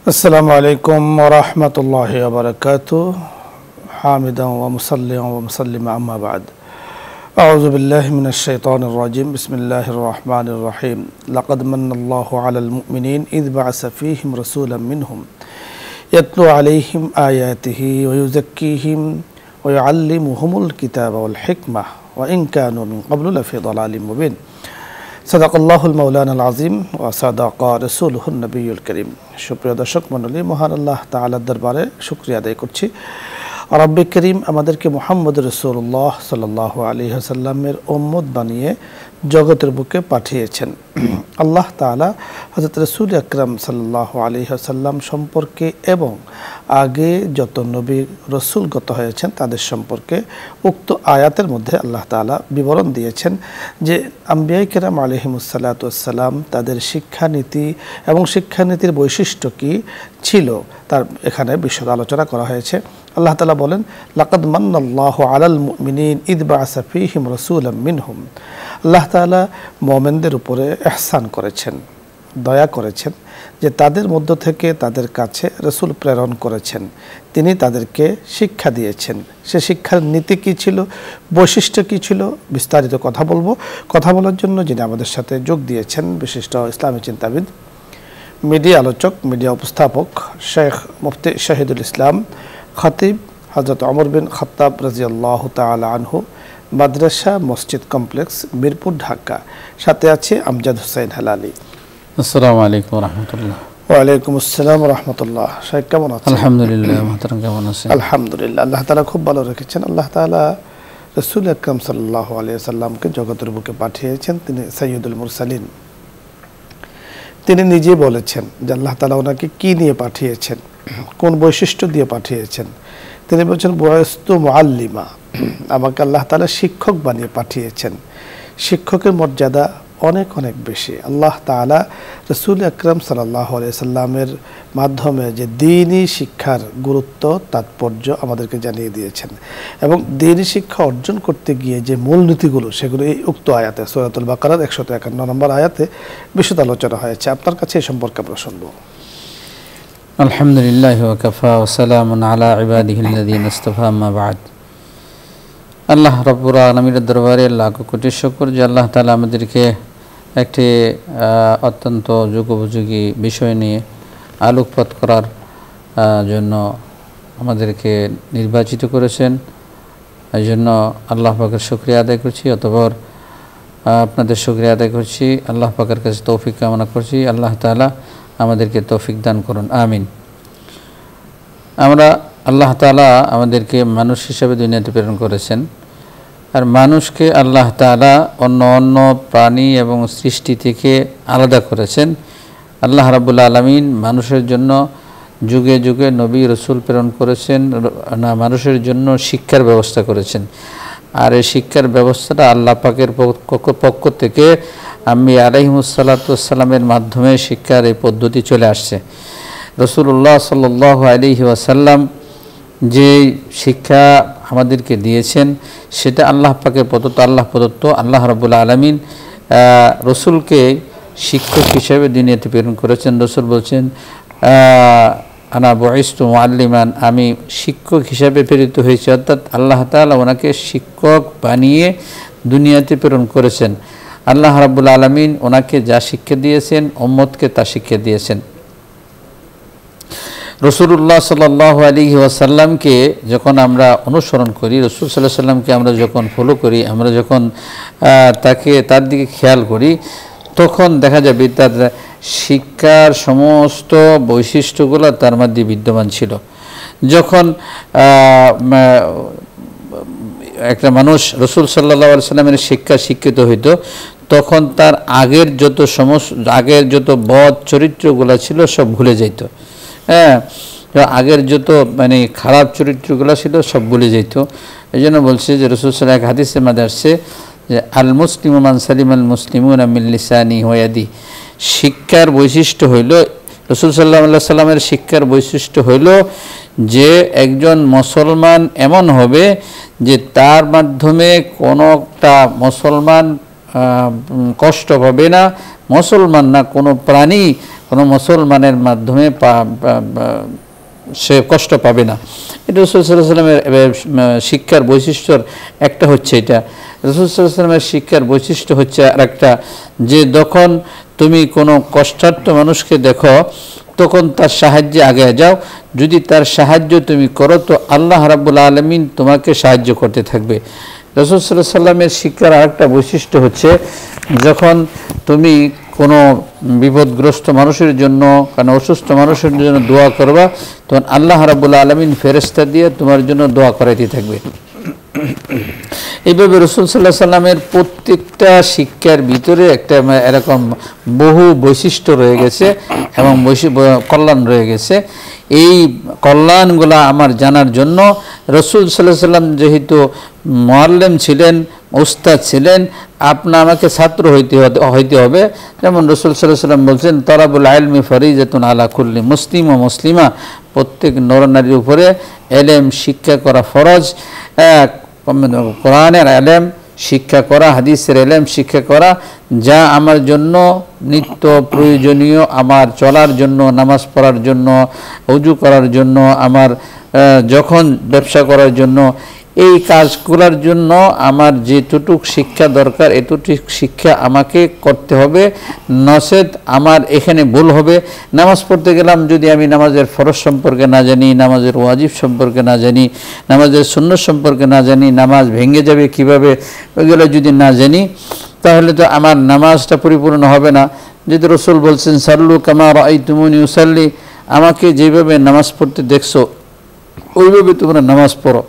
السلام عليكم ورحمة الله وبركاته حامدا ومصليا ومسلما أما بعد أعوذ بالله من الشيطان الرجيم بسم الله الرحمن الرحيم لقد من الله على المؤمنين إذ بعث فيهم رسولا منهم يتلو عليهم آياته ويزكيهم ويعلمهم الكتاب والحكمة وإن كانوا من قبل لفي ضلال مبين সাদাকাল্লাহুল মাওলানাল আযীম ওয়া সাদাকা রাসূলুহুন নবিয়্যুল কারীম। সুপ্রিয় দর্শক মণ্ডলী, মহান আল্লাহ তাআলার দরবারে শুকরিয়া আদায় করছি। রব্বে করিম আমাদেরকে মুহাম্মদ রাসূলুল্লাহ সাল্লাল্লাহু আলাইহি ওয়াসাল্লামের উম্মত বানিয়ে জগতের বুকে পাঠিয়েছেন। আল্লাহ তাআলা হযরত রাসূল আকরাম সাল্লাল্লাহু আলাইহি ওয়াসাল্লাম সম্পর্কে এবং আগে যত নবী রসুলগত হয়েছেন তাদের সম্পর্কে উক্ত আয়াতের মধ্যে আল্লাহ তাআলা বিবরণ দিয়েছেন যে আম্বিয়া কিরাম আলাইহিমুসসালাতু ওয়াসসালাম তাদের শিক্ষানীতি এবং শিক্ষানীতির বৈশিষ্ট্য কী ছিল তার এখানে বিশদ আলোচনা করা হয়েছে। আল্লাহ তাআলা বলেন, লাকাদ মান্নাল্লাহু আলাল মুমিনিন ইয বা'আসা ফীহিম রাসূলাম মিনহুম। আল্লাহ তাআলা মুমিনদের উপরে ইহসান করেছেন, দয়া করেছেন যে তাদের মধ্য থেকে তাদের কাছে রাসূল প্রেরণ করেছেন, তিনি তাদেরকে শিক্ষা দিয়েছেন। সে শিক্ষার নীতি কী ছিল, বৈশিষ্ট্য কী ছিল, বিস্তারিত কথা বলবো। কথা বলার জন্য যিনি আমাদের সাথে যোগ দিয়েছেন বিশিষ্ট ইসলামী চিন্তাবিদ, মিডিয়া আলোচক, মিডিয়া উপস্থাপক শেখ মুফতি শহীদুল ইসলাম খতিব হযরত ওমর বিন খাত্তাব রাদিয়াল্লাহু তাআলা আনহু, মাদ্রাসা মসজিদ কমপ্লেক্স, মিরপুর, ঢাকা। সাথে আছে আমজাদ হোসেন হেলালি। আসসালামু আলাইকুম ওয়া রাহমাতুল্লাহ। ওয়া আলাইকুম আসসালাম ওয়া রাহমাতুল্লাহ। শেখ কেমন আছেন? আলহামদুলিল্লাহ। মুহতারাম কেমন আছেন? আলহামদুলিল্লাহ, আল্লাহ তাআলা খুব ভালো রেখেছেন। আল্লাহ তাআলা রাসূল আকরাম সাল্লাল্লাহু আলাইহি ওয়াসাল্লামকে জগতের বুকে পাঠিয়েছেন। তিনি সাইয়্যিদুল মুরসালিন। তিনি নিজে বলেছেন যে আল্লাহ তাআলা ওনাকে কি নিয়ে পাঠিয়েছেন, কোন বৈশিষ্ট্য দিয়ে পাঠিয়েছেন। তিনি বলছেন, বুআইস্তু মুআল্লিমা, আমাকে আল্লাহ তাআলা শিক্ষক বানিয়ে পাঠিয়েছেন। শিক্ষকের মর্যাদা অনেক অনেক বেশি। আল্লাহ তাআলা রাসূল আকরাম সাল্লাল্লাহু আলাইহি সাল্লামের মাধ্যমে যে দ্বীনি শিক্ষার গুরুত্ব তাৎপর্য আমাদেরকে জানিয়ে দিয়েছেন এবং দ্বীনি শিক্ষা অর্জন করতে গিয়ে যে মূলনীতিগুলো সেগুলো এই উক্ত আয়াতে সূরাতুল বাকারার 151 নম্বর আয়াতে বিশদ আলোচনা হয়েছে। আপনার কাছে এই সম্পর্কে আমরা শুনব। আলহামদুলিল্লাহ ওয়া কাফা ওয়া সালামুন আলা ইবাদিহিল্লাযীনা ইসতাফা, আম্মা বা'দ। আল্লাহ রাব্বুল আলামিনের দরবারে লাখ কোটি শুকর যে আল্লাহ তাআলা আমাদেরকে একটি অত্যন্ত যুগোপযোগী বিষয় নিয়ে আলোকপাত করার জন্য আমাদেরকে নির্বাচিত করেছেন। এই জন্য আল্লাহ পাকের শুকরিয়া আদায় করছি, অতঃপর আপনাদের শুকরিয়া আদায় করছি। আল্লাহ পাকের কাছে তৌফিক কামনা করছি। আল্লাহ তাআলা আমাদেরকে তৌফিক দান করুন, আমিন। আল্লাহ তাআলা আমাদেরকে মানুষ হিসেবে দুনিয়াতে প্রেরণ করেছেন। আর মানুষকে আল্লাহ তাআলা অন্য অন্য প্রাণী এবং সৃষ্টি থেকে আলাদা করেছেন। আল্লাহ রাব্বুল আলামিন মানুষের জন্য যুগে যুগে নবী রসুল প্রেরণ করেছেন, মানুষের জন্য শিক্ষার ব্যবস্থা করেছেন। আর এই শিক্ষার ব্যবস্থাটা আল্লাহ পাকের পক্ষ থেকে আম্বিয়া আলাইহিমুসসালাতু ওয়াসসালামের মাধ্যমে শিক্ষার এই পদ্ধতি চলে আসছে। রাসূলুল্লাহ সাল্লাল্লাহু আলাইহি ওয়াসাল্লাম যে শিক্ষা আমাদেরকে দিয়েছেন সেটা আল্লাহ পাকের প্রদত্ত, আল্লাহ রাব্বুল আলামিন রসুলকে শিক্ষক হিসেবে দুনিয়াতে প্রেরণ করেছেন। রসুল বলছেন, আনা বুইস্তু মুআল্লিমান, আমি শিক্ষক হিসাবে প্রেরিত হয়েছি। অর্থাৎ আল্লাহ তাআলা ওনাকে শিক্ষক বানিয়ে দুনিয়াতে প্রেরণ করেছেন। আল্লাহ রাব্বুল আলামিন ওনাকে যা শিক্ষা দিয়েছেন উম্মতকে তা শিক্ষা দিয়েছেন। রাসূলুল্লাহ সাল্লাল্লাহু আলাইহি ওয়াসাল্লামকে যখন আমরা অনুসরণ করি, রাসূল সাল্লাল্লাহু আলাইহি ওয়াসাল্লামকে আমরা যখন ফলো করি, আমরা যখন তার দিকে খেয়াল করি, তখন দেখা যাবে তার শিক্ষার সমস্ত বৈশিষ্ট্যগুলো তার মধ্যে বিদ্যমান ছিল। যখন একটা মানুষ রাসূল সাল্লাল্লাহু আলাইহি ওয়াসাল্লামের শিক্ষিত হইতো, তখন তার আগের যত বদ চরিত্রগুলো ছিল সব ভুলে যেত। আগের যত খারাপ চরিত্রগুলো ছিল সব ভুলে যেত। এই জন্য বলছে যে রাসূল সাল্লাল্লাহু আলাইহি ওয়াসাল্লাম এক হাদিসের মধ্যে আসছে যে আল মুসলিমু মান সালিমাল মুসলিমুনা মিন লিসানিহি ওয়া ইয়াদিহি। শিক্ষার বৈশিষ্ট্য হইল, রাসূল সাল্লাল্লাহু আলাইহি ওয়াসাল্লামের শিক্ষার বৈশিষ্ট্য হইল যে একজন মুসলমান এমন হবে যে তার মাধ্যমে কোনোটা মুসলমান কষ্ট পাবে না, মুসলমান না কোনো প্রাণী কোনো মুসলমানের মাধ্যমে সে কষ্ট পাবে না। এটা রাসূল সাল্লাল্লাহু আলাইহি ওয়াসাল্লামের শিক্ষার বৈশিষ্ট্যর একটা হচ্ছে এটা। রাসূল সাল্লাল্লাহু আলাইহি ওয়াসাল্লামের শিক্ষার বৈশিষ্ট্য হচ্ছে আরেকটা, যে যখন তুমি কোনো কষ্টার্ত মানুষকে দেখো তখন তার সাহায্যে আগে যাও, যদি তার সাহায্য তুমি করো তো আল্লাহ রাব্বুল আলামিন তোমাকে সাহায্য করতে থাকবে। রাসূল সাল্লাল্লাহু আলাইহি ওয়াসাল্লামের শিক্ষার আরেকটা বৈশিষ্ট্য হচ্ছে, যখন তুমি কোনো বিপদগ্রস্ত মানুষের জন্য, কারণ অসুস্থ মানুষের জন্য দোয়া করবা, তখন আল্লাহ রাব্বুল আলামিন ফেরেশতা দিয়ে তোমার জন্য দোয়া করাইতে থাকবে। এইভাবে রাসূল সাল্লাল্লাহু আলাইহি ওয়াসাল্লামের প্রত্যেকটা শিক্ষার ভিতরে একটা এরকম বহু বৈশিষ্ট্য রয়ে গেছে এবং কল্যাণ রয়ে গেছে। এই কল্যাণগুলা আমার জানার জন্য রাসূল সাল্লাল্লাহু আলাইহি ওয়াসাল্লাম যেহেতু মুআল্লিম ছিলেন, উস্তাদ ছিলেন, আমাকে ছাত্র হইতে হবে। যেমন রাসূল সাল্লাল্লাহু আলাইহি ওয়াসাল্লাম বলছেন, তালাবুল ইলমি ফরিজাতুন আলা কুল্লি মুসলিম ও মুসলিমা, প্রত্যেক নরনারীর উপরে এলেম শিক্ষা করা ফরজ। কোরআনের এলেম শিক্ষা করা, হাদিসের এলেম শিক্ষা করা, যা আমার জন্য নিত্য প্রয়োজনীয়, আমার চলার জন্য, নামাজ পড়ার জন্য, ওযু করার জন্য, আমার যখন ব্যবসা করার জন্য, এই কাজগুলোর জন্য আমার যেটুক শিক্ষা দরকার এতটুক শিক্ষা আমাকে করতে হবে, নচেত আমার এখানে ভুল হবে। নামাজ পড়তে গেলাম, যদি আমি নামাজের ফরজ সম্পর্কে না জানি, নামাজের ওয়াজিব সম্পর্কে না জানি, নামাজের সুন্নত সম্পর্কে না জানি, নামাজ ভেঙে যাবে কিভাবে ওইগুলো যদি না জানি, তাহলে তো আমার নামাজটা পরিপূর্ণ হবে না। যদি রাসূল বলছেন, সাল্লু কামা রাআইতুমুনি উসাল্লি, আমাকে যেভাবে নামাজ পড়তে দেখছো ওইভাবে তোমরা নামাজ পড়ো।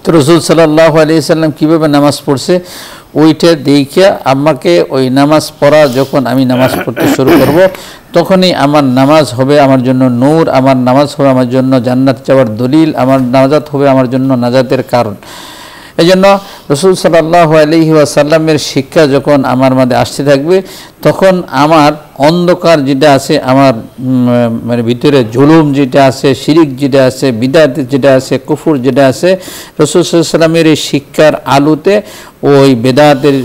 তো রাসূল সাল্লাল্লাহু আলাইহি ওয়াসাল্লাম কীভাবে নামাজ পড়ছে ওইটা দেখে আমাকে ওই নামাজ পড়া, যখন আমি নামাজ পড়তে শুরু করব তখনই আমার নামাজ হবে আমার জন্য নূর, আমার নামাজ হবে আমার জন্য জান্নাত যাওয়ার দলিল, আমার নাজাত হবে আমার জন্য নাজাতের কারণ। এই জন্য রাসূল সাল্লাল্লাহু আলাইহি ওয়াসাল্লামের শিক্ষা যখন আমার মধ্যে আসতে থাকবে, তখন আমার অন্ধকার যেটা আছে, আমার মানে ভিতরে জুলুম যেটা আছে, শিরিক যেটা আছে, বিদআত যেটা আছে, কুফর যেটা আছে, রাসূল সাল্লাল্লাহু আলাইহি ওয়াসাল্লামের এই শিক্ষার আলোতে ওই বেদাতের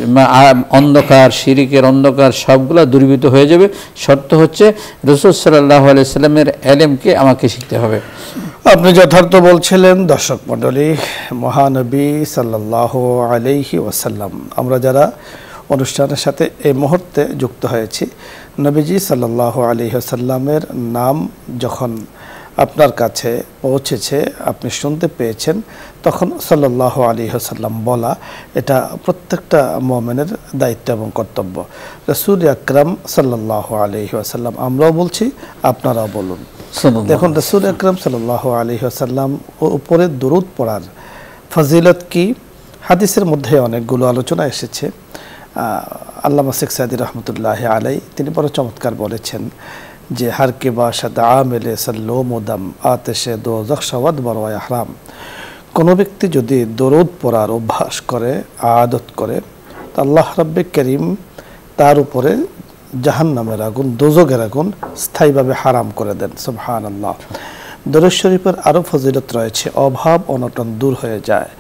অন্ধকার, শিরিকের অন্ধকার সবগুলো দূরীভূত হয়ে যাবে। শর্ত হচ্ছে রাসূল সাল্লাল্লাহু আলাইহি ওয়াসাল্লামের ইলমকে আমাকে শিখতে হবে। আপনি যথার্থ বলছিলেন। দর্শক মণ্ডলী, মহানবী সাল্লাল্লাহু আলাইহি ওয়াসাল্লাম, আমরা যারা অনুষ্ঠানের সাথে এই মুহূর্তে যুক্ত হয়েছি, নবীজি সাল্লাল্লাহু আলাইহি ওয়াসাল্লামের নাম যখন আপনার কাছে পৌঁছেছে, আপনি শুনতে পেয়েছেন, তখন সাল্লাল্লাহু আলাইহি ওয়াসাল্লাম বলা এটা প্রত্যেকটা মুমিনের দায়িত্ব এবং কর্তব্য। রাসূল আকরাম সাল্লাল্লাহু আলাইহি ওয়াসাল্লাম, আমরাও বলছি, আপনারাও বলুন। দেখুন, রাসূল আকরাম সাল্লাল্লাহু আলাইহি ওয়াসাল্লাম উপরে দরুদ পড়ার ফজিলত কি, হাদিসের মধ্যে অনেকগুলো আলোচনা এসেছে। আল্লামা শেখ সাঈদী রহমতুল্লাহ আলাইহি তিনি বড় চমৎকার বলেছেন যে, হার কে বাশাদ আমেলে সাল্লো মুদাম আতেশে দোজখ শাওয়াদ বরওয়ায় হারাম। কোনো ব্যক্তি যদি দরুদ পড়ার অভ্যাস করে, আদত করে, তো আল্লাহ রাব্বে করিম তার উপরে জাহান্নামের আগুন, দোজখের আগুন স্থায়ীভাবে হারাম করে দেন। সুবহানাল্লাহ। দরুদ শরীফের আরও ফজিলত রয়েছে, অভাব অনটন দূর হয়ে যায়।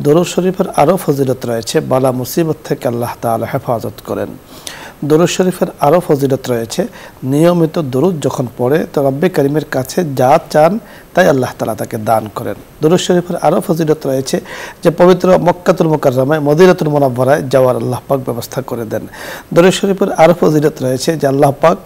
দরুদ শরীফের আরও ফজিলত রয়েছে, বালা মুসিবত থেকে আল্লাহ তাআলা হেফাজত করেন। দরুদ শরীফের আরও ফজিলত রয়েছে, নিয়মিত দরুদ যখন পড়ে তো রব্বে করিমের কাছে যা চান তাই আল্লাহ তাআলা তাকে দান করেন। দরুদ শরীফের আরও ফজিলত রয়েছে যে পবিত্র মক্কাতুল মুকাররমায়, মদিনাতুল মুনাওয়ারায় যাওয়ার আল্লাহ পাক ব্যবস্থা করে দেন। দরুদ শরীফের আরও ফজিলত রয়েছে যে আল্লাহ পাক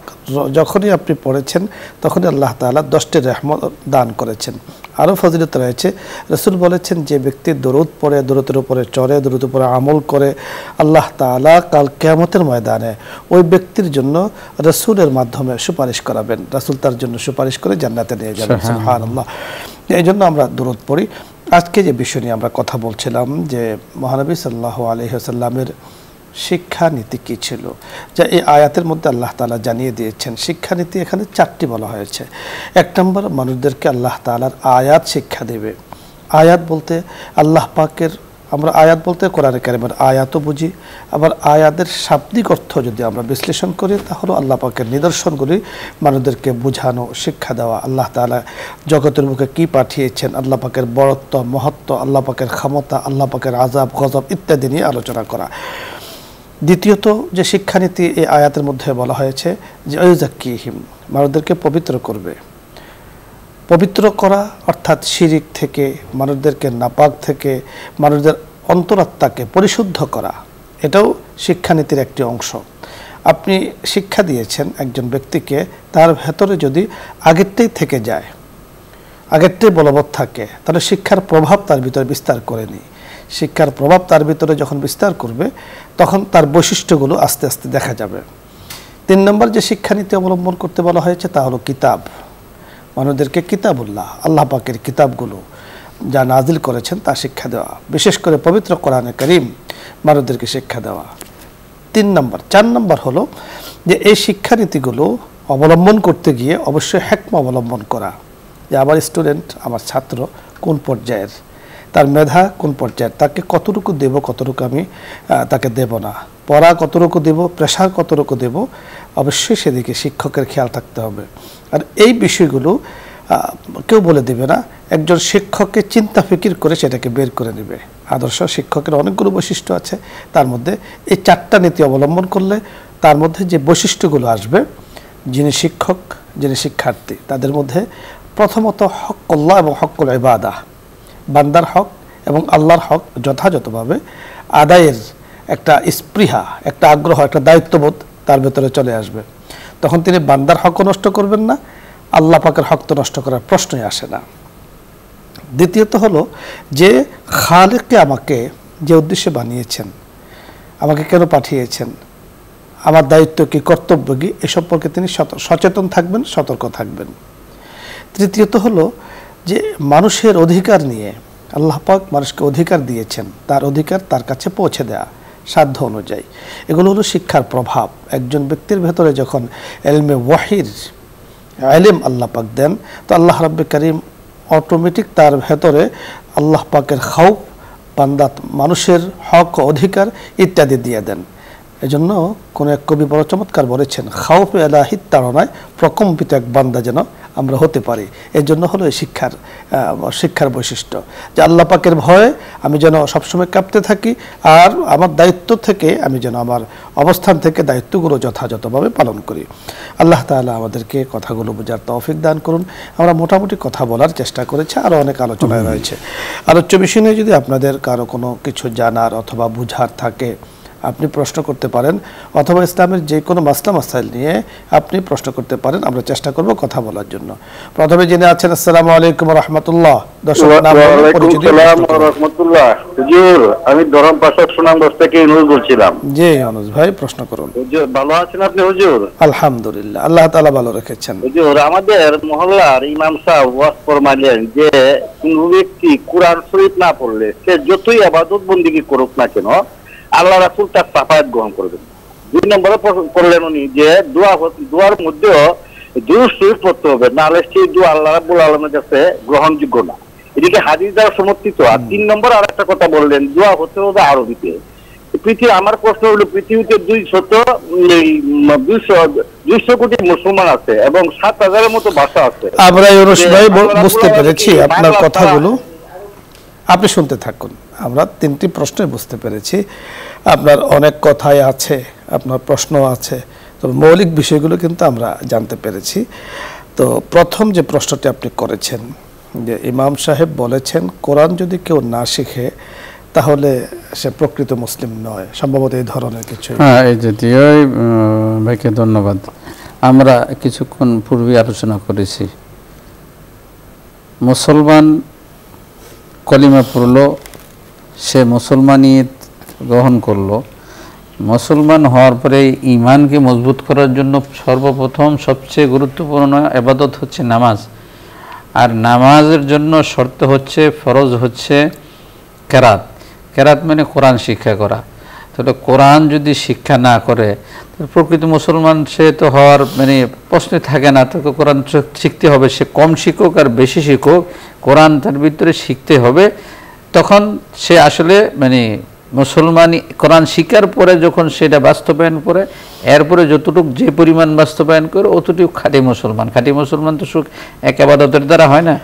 যখনই আপনি পড়েছেন তখনই আল্লাহ তাআলা 10টি রহমত দান করেছেন। আরও ফজিলত রয়েছে, রাসূল বলেছেন যে ব্যক্তি দরুদ পড়ে, দরুদের উপরে চড়ে, দরুদের উপরে আমল করে, আল্লাহ তাআলা কাল কিয়ামতের ময়দানে ওই ব্যক্তির জন্য রাসূলের মাধ্যমে সুপারিশ করাবেন। রাসূল তার জন্য সুপারিশ করে জান্নাতে নিয়ে যাবেন। সুবহানাল্লাহ। এই জন্য আমরা দরুদ পড়ি। আজকে যে বিষয় নিয়ে আমরা কথা বলছিলাম যে মহানবী সাল্লাল্লাহু আলাইহি ওয়াসাল্লামের শিক্ষানীতি কী ছিল, যা এই আয়াতের মধ্যে আল্লাহ তাআলা জানিয়ে দিয়েছেন। শিক্ষানীতি এখানে 4টি বলা হয়েছে। 1 নম্বর, মানুষদেরকে আল্লাহ তাআলার আয়াত শিক্ষা দেবে। আয়াত বলতে আল্লাহ পাকের, আমরা আয়াত বলতে কোরআনে কারিমের আয়াতও বুঝি, আবার আয়াতের শাব্দিক অর্থ যদি আমরা বিশ্লেষণ করি তাহলে আল্লাহ পাকের নিদর্শনগুলি মানুষদেরকে বোঝানো, শিক্ষা দেওয়া। আল্লাহ তাআলা জগতের বুকে কী পাঠিয়েছেন, আল্লাহ পাকের বড়ত্ব, মহত্ব, আল্লাহ পাকের ক্ষমতা, আল্লাহ পাকের আযাব, গজব ইত্যাদি নিয়ে আলোচনা করা। দ্বিতীয়ত যে শিক্ষানীতি এই আয়াতের মধ্যে বলা হয়েছে যে আয়ুজাক্কিহিম, মানুষদেরকে পবিত্র করবে। পবিত্র করা অর্থাৎ শিরিক থেকে, মানুষদেরকে নাপাক থেকে, মানুষদের অন্তরাত্মাকে পরিশুদ্ধ করা, এটাও শিক্ষানীতির একটি অংশ। আপনি শিক্ষা দিয়েছেন একজন ব্যক্তিকে, তার ভেতরে যদি আগেরটাই থেকে যায়, আগেরটাই বলবৎ থাকে, তাহলে শিক্ষার প্রভাব তার ভিতরে বিস্তার করেনি। শিক্ষার প্রভাব তার ভিতরে যখন বিস্তার করবে, তখন তার বৈশিষ্ট্যগুলো আস্তে আস্তে দেখা যাবে। 3 নম্বর যে শিক্ষানীতি অবলম্বন করতে বলা হয়েছে তা হলো কিতাব। মানুষদেরকে কিতাবুল্লাহ, আল্লাহ পাকের কিতাবগুলো যা নাজিল করেছেন তা শিক্ষা দেওয়া, বিশেষ করে পবিত্র কোরআনে কারীম মানুষদেরকে শিক্ষা দেওয়া। 4 নম্বর হলো যে এই শিক্ষানীতিগুলো অবলম্বন করতে গিয়ে অবশ্যই হিকমা অবলম্বন করা, যে আমার স্টুডেন্ট, আমার ছাত্র কোন পর্যায়ের, তার মেধা কোন পর্যায়ের, তাকে কতটুকু দেব, কতটুকু আমি তাকে দেব না, পড়া কতটুকু দেব, প্রেশার কতটুকু দেব, অবশ্যই সেদিকে শিক্ষকের খেয়াল থাকতে হবে। আর এই বিষয়গুলো কেউ বলে দেবে না, একজন শিক্ষককে চিন্তা ফিকির করে সেটাকে বের করে নেবে। আদর্শ শিক্ষকের অনেকগুলো বৈশিষ্ট্য আছে, তার মধ্যে এই 4টা নীতি অবলম্বন করলে তার মধ্যে যে বৈশিষ্ট্যগুলো আসবে, যিনি শিক্ষক, যিনি শিক্ষার্থী, তাদের মধ্যে প্রথমত হক্কুল্লাহ এবং হক্কুল ইবাদাহ, বান্দার হক এবং আল্লাহর হক যথাযথভাবে আদায়ের একটা স্পৃহা, একটা আগ্রহ, একটা দায়িত্ববোধ তার ভেতরে চলে আসবে। তখন তিনি বান্দার হকও নষ্ট করবেন না, আল্লাহ পাকের হক তো নষ্ট করার প্রশ্নই আসে না। দ্বিতীয়ত হলো যে খালেককে আমাকে যে উদ্দেশ্যে বানিয়েছেন, আমাকে কেন পাঠিয়েছেন, আমার দায়িত্ব কি, কর্তব্য কি, এ সম্পর্কে তিনি সচেতন থাকবেন, সতর্ক থাকবেন। তৃতীয়ত হলো যে মানুষের অধিকার নিয়ে আল্লাহ পাক মানুষকে অধিকার দিয়েছেন, তার অধিকার তার কাছে পৌঁছে দেয়া সাধ্য অনুযায়ী। এগুলো হলো শিক্ষার প্রভাব। একজন ব্যক্তির ভেতরে যখন ইলমে ওয়াহির ইলম আল্লাহ পাক দেন, তো আল্লাহ রাব্বুল কারীম অটোমেটিক তার ভেতরে আল্লাহ পাকের খাউফ, বান্দা মানুষের হক অধিকার ইত্যাদি দিয়ে দেন। এজন্য কোনো এক কবি বড় চমৎকার বলেছেন, খাউফ এলাহির তাড়নায় প্রকম্পিত এক বান্দা যেন আমরা হতে পারি। এর জন্য হলো এই শিক্ষার বৈশিষ্ট্য, যে আল্লাহ পাকের ভয়ে আমি যেন সবসময় কাঁপতে থাকি, আর আমার দায়িত্ব থেকে আমি যেন আমার অবস্থান থেকে দায়িত্বগুলো যথাযথভাবে পালন করি। আল্লাহ তাআলা আমাদেরকে কথাগুলো বোঝার তৌফিক দান করুন। আমরা মোটামুটি কথা বলার চেষ্টা করেছি, আরও অনেক আলোচনায় রয়েছে। আলোচ্য বিষয় নিয়ে যদি আপনাদের কারো কোনো কিছু জানার অথবা বুঝার থাকে, আপনি প্রশ্ন করতে পারেন, অথবা ইসলামের যে কোনো মাসলা মাসাইল নিয়ে আপনি প্রশ্ন করতে পারেন। আমরা চেষ্টা করব কথা বলার জন্য। প্রথমে যিনি আছেন, আসসালামু আলাইকুম ওয়া রাহমাতুল্লাহ। দর্শকের নাম রাহমাতুল্লাহ। হুজুর, আমি ধরমপাশা সুনামগঞ্জ থেকে ইউনুস বলছিলাম। জি ইউনুস ভাই, প্রশ্ন করুন। হুজুর ভালো আছেন আপনি? হুজুর আলহামদুলিল্লাহ, আল্লাহ তাআলা ভালো রেখেছেন। হুজুর, আমাদের মহল্লার ইমাম সাহেব ওয়াজ ফরমাইলেন যে কোন ব্যক্তি কুরআন শরীফ না পড়লে সে যতই ইবাদত বন্দেগী করুক না কেন, আল্লাহ রাসূল তার সাফায়াত গ্রহণ করবেন। 2 নম্বরে করলেন উনি যে দোয়ার মধ্যেও দুরূদ শরীফ পড়তে হবে, নাহলে সেই দোয়া আল্লাহ রাব্বুল আলামিনের কাছে গ্রহণযোগ্য না। এদিকে হাদিস দ্বারা সমর্থিত। আর 3 নম্বর আর একটা কথা বললেন, দোয়া হতে হবে আরবিতে। আমার প্রশ্ন হলো, পৃথিবীতে 200 কোটি মুসলমান আছে এবং 7,000-এর মতো ভাষা আছে। আমরা ইউনুস ভাই বুঝতে পেরেছি আপনার কথাগুলো, আপনি শুনতে থাকুন। আমরা 3টি প্রশ্নই বুঝতে পেরেছি। আপনার অনেক কথাই আছে, আপনার প্রশ্ন আছে, তবে মৌলিক বিষয়গুলো কিন্তু আমরা জানতে পেরেছি। তো প্রথম যে প্রশ্নটি আপনি করেছেন, যে ইমাম সাহেব বলেছেন কোরআন যদি কেউ না শিখে তাহলে সে প্রকৃত মুসলিম নয়, সম্ভবত এই ধরনের কিছু। হ্যাঁ, এই জাতীয়। ভাইকে ধন্যবাদ। আমরা কিছুক্ষণ পূর্বে আলোচনা করেছি, মুসলমান কলিমা পড়লো, সে মুসলমানিয়ত গ্রহণ করলো। মুসলমান হওয়ার পরে ঈমানকে মজবুত করার জন্য সর্বপ্রথম সবচেয়ে গুরুত্বপূর্ণ ইবাদত হচ্ছে নামাজ। আর নামাজের জন্য শর্ত হচ্ছে, ফরজ হচ্ছে কেরাত। কেরাত মানে কোরআন শিক্ষা করা। তাহলে কোরআন যদি শিক্ষা না করে, প্রকৃত মুসলমান সে তো হওয়ার মানে প্রশ্নে থাকে না। তাকে কোরআন শিখতে হবে, সে কম শিখুক আর বেশি শিখুক, কোরআন তার ভিতরে শিখতে হবে। তখন সে আসলে মানে মুসলমানই। কোরআন শিকার পরে যখন সেটা বাস্তবায়ন করে, এরপরে যতটুকু যে পরিমাণ বাস্তবায়ন করে অতটুকু খাঁটি মুসলমান। খাঁটি মুসলমান তো সুখ এক ইবাদতের দ্বারা হয় না।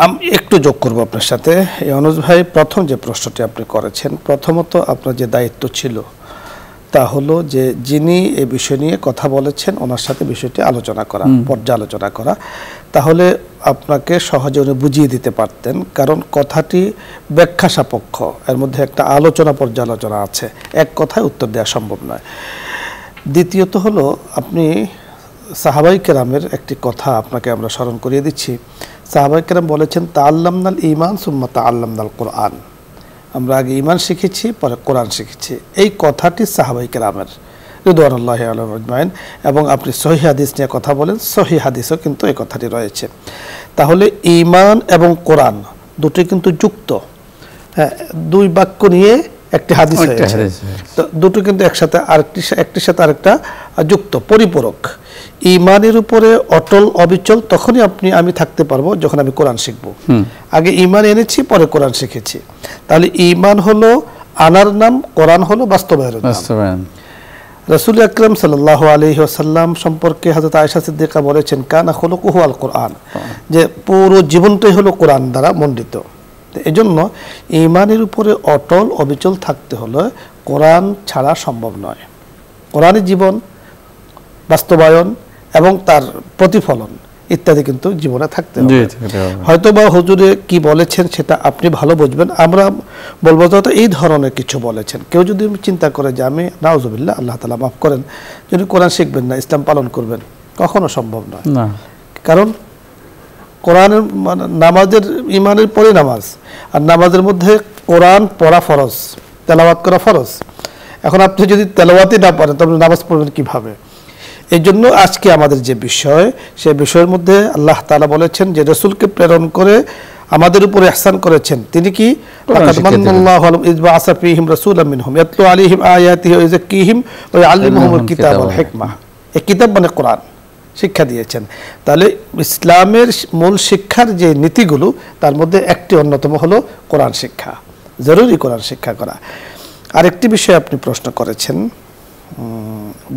আমি একটু যোগ করবো আপনার সাথে। ইউনুস ভাই, প্রথম যে প্রশ্নটি আপনি করেছেন, প্রথমত আপনার যে দায়িত্ব ছিল তা হলো যে যিনি এই বিষয় নিয়ে কথা বলেছেন ওনার সাথে বিষয়টি আলোচনা করা, পর্যালোচনা করা, তাহলে আপনাকে সহজে উনি বুঝিয়ে দিতে পারতেন। কারণ কথাটি ব্যাখ্যা সাপেক্ষ, এর মধ্যে একটা আলোচনা পর্যালোচনা আছে, এক কথায় উত্তর দেওয়া সম্ভব নয়। দ্বিতীয়ত হলো, আপনি সাহাবাই কেরামের একটি কথা আপনাকে আমরা স্মরণ করিয়ে দিচ্ছি। সাহাবাই কেরাম বলেছেন, তাআল্লামনাল ঈমান সুম্মা তাআল্লামনাল কোরআন, আমরা আগে ঈমান শিখেছি পরে কোরআন শিখেছি। এই কথাটি সাহাবাই কেরামের রিদওয়ানুল্লাহি আলাইহিম আজমাইন। এবং আপনি সহিহ হাদিস নিয়ে কথা বলেন, সহিহ হাদিসও কিন্তু এই কথাটি রয়েছে। তাহলে ঈমান এবং কোরআন দুটি কিন্তু যুক্ত, হ্যাঁ, দুই বাক্য নিয়ে একটি হাদিস হয়েছে, তো দুটো কিন্তু একসাথে একটির সাথে আরেকটা যুক্ত, পরিপূরক। ঈমানের উপরে অটল অবিচল তখনই আমি থাকতে পারবো যখন আমি কোরআন শিখবো। আগে ঈমান এনেছি, পরে কোরআন শিখেছি। তাহলে ঈমান হলো আনার নাম, কোরআন হলো বাস্তবায়নের নাম। রাসূল আকরাম সাল্লাল্লাহু আলাইহি ওয়াসাল্লাম সম্পর্কে হযরত আয়েশা সিদ্দিকা বলেছেন, কানা খুলুকুহু আল কোরআন, যে পুরো জীবনটাই হলো কোরআন দ্বারা মণ্ডিত। এজন্য ঈমানের উপরে অটল অবিচল থাকতে হলে কোরআন ছাড়া সম্ভব নয়। কোরআনের জীবন, বাস্তবায়ন এবং তার প্রতিফলন ইত্যাদি কিন্তু জীবনে থাকতে হবে। হয়তো বা হুজুরে কি বলেছেন সেটা আপনি ভালো বুঝবেন, আমরা বলবো তো এই ধরনের কিছু বলেছেন। কেউ যদি চিন্তা করে যে আমি নাউজুবিল্লাহ, আল্লাহ তাআলা মাফ করেন, যদি কোরআন শিখবেন না, ইসলাম পালন করবেন, কখনো সম্ভব নয়। কারণ কোরআনের নামাজের, ঈমানের পরে নামাজ, আর নামাজের মধ্যে কোরআন পড়া ফরজ, তেলাওয়াত করা ফরজ। এখন আপনি যদি তেলাওয়াতই না পারেন তবে নামাজ পড়বেন কিভাবে? এই জন্য আজকে আমাদের যে বিষয়, সে বিষয়ের মধ্যে আল্লাহ তাআলা বলেছেন যে রাসূলকে প্রেরণ করে আমাদের উপরে ইহসান করেছেন। তিনি কি? লাকাদ মান্নাল্লাহু আলাইহিম ইয বা'আসা ফীহিম রাসূলাম মিনহুম ইয়াতলু আলাইহিম আয়াতিহি ওয়া ইউযাক্কিহিম ওয়া ইউআল্লিমুহুমুল কিতাবা ওয়াল হিকমা। এই কিতাব মানে কোরআন, শিক্ষা দিয়েছেন। তাহলে ইসলামের মূল শিক্ষার যে নীতিগুলো, তার মধ্যে একটি অন্যতম হলো কোরআন শিক্ষা, জরুরি কোরআন শিক্ষা করা। আরেকটি বিষয় আপনি প্রশ্ন করেছেন,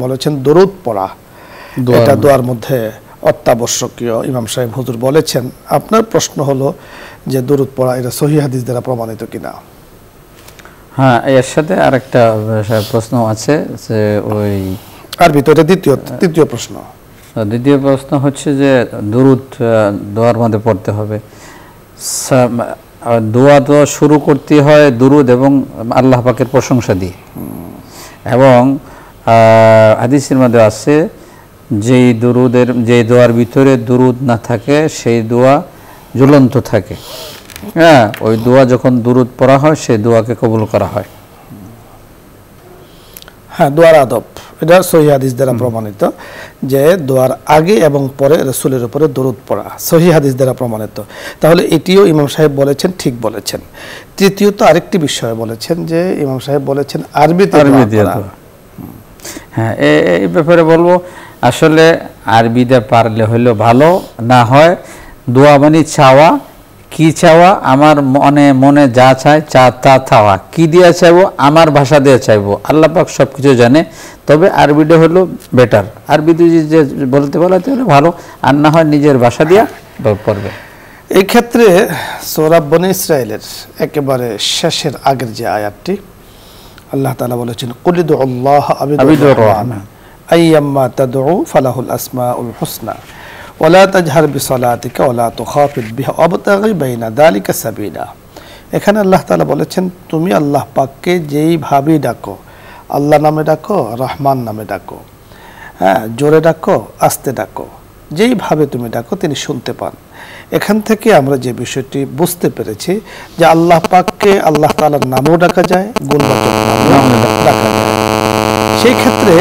বলেছেন দরুদ পড়া, এটা দোয়ার মধ্যে অত্যাবশ্যকীয়, ইমাম সাহেব হুজুর বলেছেন। আপনার প্রশ্ন হলো যে দরুদ পড়া এটা সহিহ হাদিস দ্বারা প্রমাণিত কিনা? হ্যাঁ, এর সাথে আরেকটা প্রশ্ন আছে যে ওই আরবি তো, এটা তৃতীয় প্রশ্ন। দ্বিতীয় প্রশ্ন হচ্ছে যে দরুদ দোয়ার মধ্যে পড়তে হবে, দোয়া তো শুরু করতে হয় দরুদ এবং আল্লাহ পাকের প্রশংসা দিয়ে। এবং হাদিসের মধ্যে আছে যে দোয়ার ভিতরে দরুদ না থাকে সেই দোয়া ঝুলন্ত থাকে। হ্যাঁ, ওই দোয়া যখন দরুদ পড়া হয় সেই দোয়াকে কবুল করা হয়। হ্যাঁ, দোয়ার আদব, এটা সহিহ হাদিস দ্বারা প্রমাণিত যে দোয়ার আগে এবং পরে রাসূলের উপরে দরুদ পড়া সহিহ হাদিস দ্বারা প্রমাণিত। তাহলে এটিও ইমাম সাহেব বলেছেন, ঠিক বলেছেন। তৃতীয়ত আরেকটি বিষয় বলেছেন যে ইমাম সাহেব বলেছেন আরবিতে দোয়া। হ্যাঁ, এই ব্যাপারে বলবো, আসলে আরবিতে পারলে হইলো ভালো, না হয় দোয়া মানে চাওয়া। কি চাওয়া? আমার মনে যা চায় তা চাওয়া। কি দিয়ে চাইবো? আমার ভাষা দিয়ে চাইবো। আল্লাহ পাক সব কিছু জানে, তবে আরবিটা হলো বেটার। আরবিতে যে বলতে হলে ভালো, আর না হয় নিজের ভাষা দিয়া পড়বে। এই ক্ষেত্রে সূরা বনী ইসরাঈলের একেবারে শেষের আগের যে আয়াতটি, আল্লাহ তাআলা বলেছেন, কুল উদুল্লাহ আবিদুর রহমান আইয়াম্মা তাদউ ফালাহুল আসমাউল হুসনা ওয়ালা তাজহার বিসলাতিকা ওয়ালা তুখাফিদ বিহা ওয়াবতাগি বাইনা যালিকা সাবিলা। এখানে আল্লাহ তাআলা বলেছেন, তুমি আল্লাহ পাককে যেইভাবে ডাকো, আল্লাহ নামে ডাকো, রহমান নামে ডাকো, হ্যাঁ, জোরে ডাকো, আস্তে ডাকো, যেইভাবে তুমি ডাকো তিনি শুনতে পান। এখান থেকে আমরা যে বিষয়টি বুঝতে পেরেছি যে আল্লাহ পাককে আল্লাহ তাআলার নামেও ডাকা যায়, গুণবাচক নামেও ডাকা যায়। সেই ক্ষেত্রে